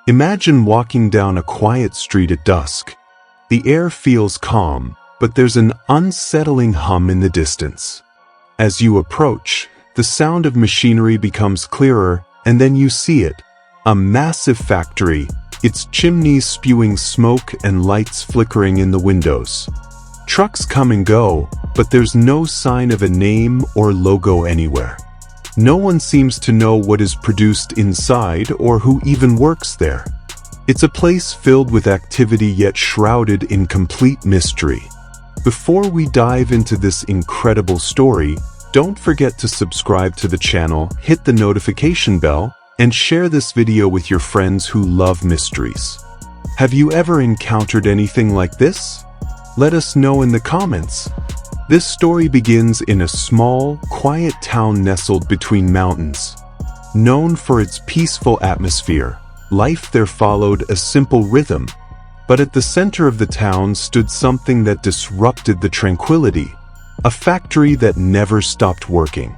Imagine walking down a quiet street at dusk. The air feels calm, but there's an unsettling hum in the distance. As you approach, the sound of machinery becomes clearer, and then you see it. A massive factory, its chimneys spewing smoke and lights flickering in the windows. Trucks come and go, but there's no sign of a name or logo anywhere. No one seems to know what is produced inside or who even works there. It's a place filled with activity yet shrouded in complete mystery. Before we dive into this incredible story, don't forget to subscribe to the channel, hit the notification bell, and share this video with your friends who love mysteries. Have you ever encountered anything like this? Let us know in the comments. This story begins in a small, quiet town nestled between mountains. Known for its peaceful atmosphere, life there followed a simple rhythm. But at the center of the town stood something that disrupted the tranquility. A factory that never stopped working.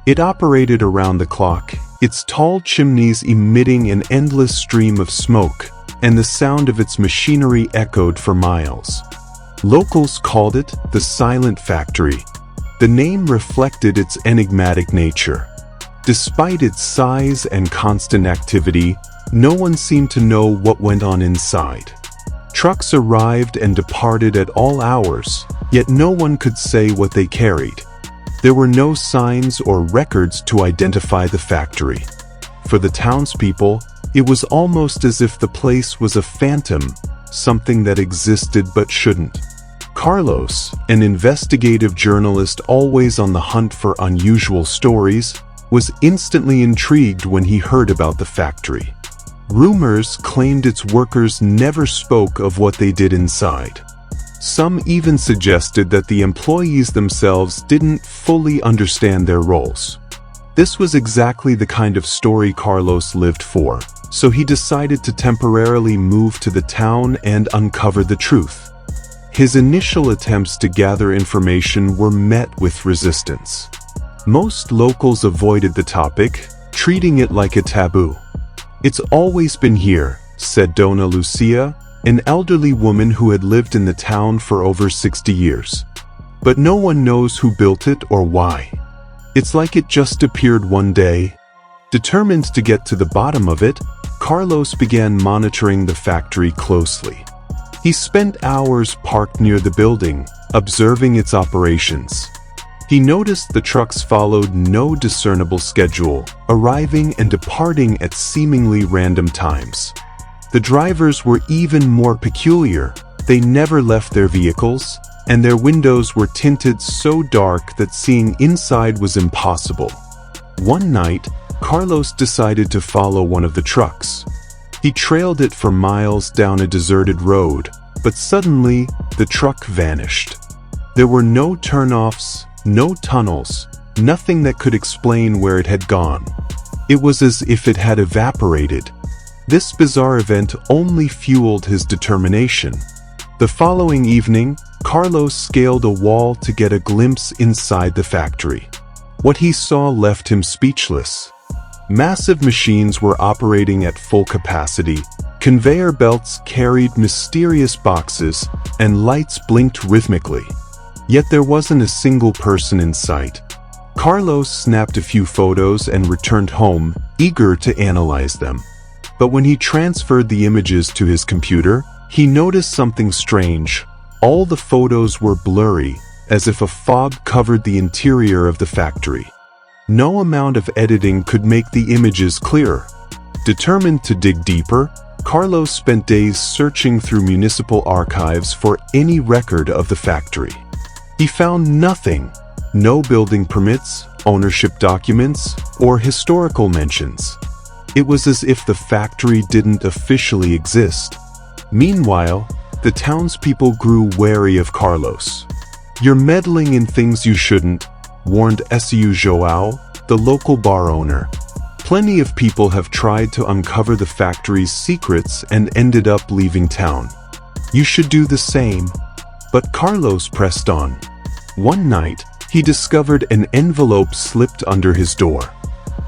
It operated around the clock, its tall chimneys emitting an endless stream of smoke, and the sound of its machinery echoed for miles. Locals called it the Silent Factory. The name reflected its enigmatic nature. Despite its size and constant activity, no one seemed to know what went on inside. Trucks arrived and departed at all hours, yet no one could say what they carried. There were no signs or records to identify the factory. For the townspeople, it was almost as if the place was a phantom, something that existed but shouldn't. Carlos, an investigative journalist always on the hunt for unusual stories, was instantly intrigued when he heard about the factory. Rumors claimed its workers never spoke of what they did inside. Some even suggested that the employees themselves didn't fully understand their roles. This was exactly the kind of story Carlos lived for, so he decided to temporarily move to the town and uncover the truth. His initial attempts to gather information were met with resistance. Most locals avoided the topic, treating it like a taboo. "It's always been here," said Dona Lucia, an elderly woman who had lived in the town for over 60 years. "But no one knows who built it or why. It's like it just appeared one day." Determined to get to the bottom of it, Carlos began monitoring the factory closely. He spent hours parked near the building, observing its operations. He noticed the trucks followed no discernible schedule, arriving and departing at seemingly random times. The drivers were even more peculiar. They never left their vehicles, and their windows were tinted so dark that seeing inside was impossible. One night, Carlos decided to follow one of the trucks. He trailed it for miles down a deserted road, but suddenly, the truck vanished. There were no turnoffs, no tunnels, nothing that could explain where it had gone. It was as if it had evaporated. This bizarre event only fueled his determination. The following evening, Carlos scaled a wall to get a glimpse inside the factory. What he saw left him speechless. Massive machines were operating at full capacity, conveyor belts carried mysterious boxes, and lights blinked rhythmically. Yet there wasn't a single person in sight. Carlos snapped a few photos and returned home, eager to analyze them. But when he transferred the images to his computer, he noticed something strange. All the photos were blurry, as if a fog covered the interior of the factory. No amount of editing could make the images clearer. Determined to dig deeper, Carlos spent days searching through municipal archives for any record of the factory. He found nothing. No building permits, ownership documents, or historical mentions. It was as if the factory didn't officially exist. Meanwhile, the townspeople grew wary of Carlos. "You're meddling in things you shouldn't," warned Seu João, the local bar owner. Plenty of people have tried to uncover the factory's secrets and ended up leaving town. "You should do the same." But Carlos pressed on. One night, he discovered an envelope slipped under his door.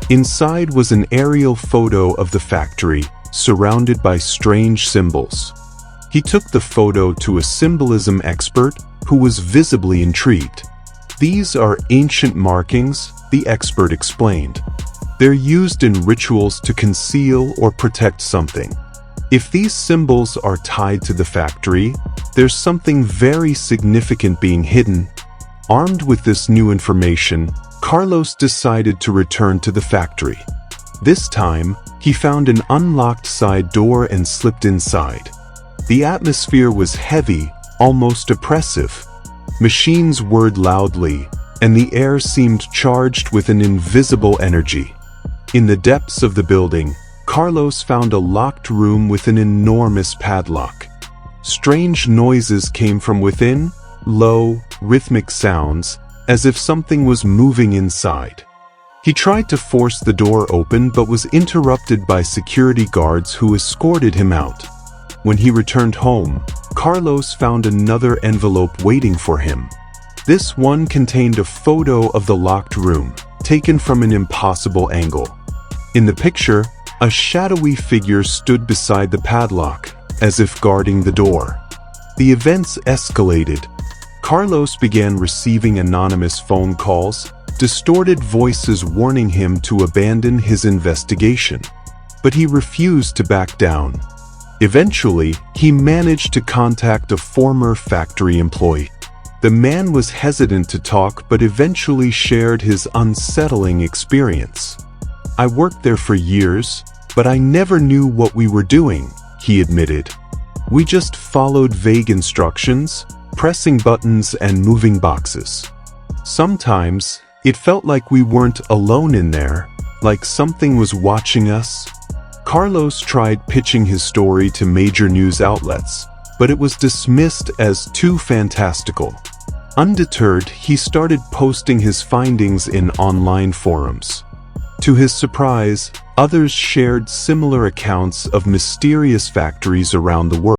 Inside was an aerial photo of the factory, surrounded by strange symbols. He took the photo to a symbolism expert who was visibly intrigued. "These are ancient markings," the expert explained. "They're used in rituals to conceal or protect something. If these symbols are tied to the factory, there's something very significant being hidden." Armed with this new information, Carlos decided to return to the factory. This time, he found an unlocked side door and slipped inside. The atmosphere was heavy, almost oppressive. Machines whirred loudly, and the air seemed charged with an invisible energy. In the depths of the building, Carlos found a locked room with an enormous padlock. Strange noises came from within, low, rhythmic sounds, as if something was moving inside. He tried to force the door open but was interrupted by security guards who escorted him out. When he returned home, Carlos found another envelope waiting for him. This one contained a photo of the locked room, taken from an impossible angle. In the picture, a shadowy figure stood beside the padlock, as if guarding the door. The events escalated. Carlos began receiving anonymous phone calls, distorted voices warning him to abandon his investigation. But he refused to back down. Eventually, he managed to contact a former factory employee. The man was hesitant to talk but eventually shared his unsettling experience. "I worked there for years, but I never knew what we were doing," he admitted. "We just followed vague instructions, pressing buttons and moving boxes. Sometimes, it felt like we weren't alone in there, like something was watching us." Carlos tried pitching his story to major news outlets, but it was dismissed as too fantastical. Undeterred, he started posting his findings in online forums. To his surprise, others shared similar accounts of mysterious factories around the world.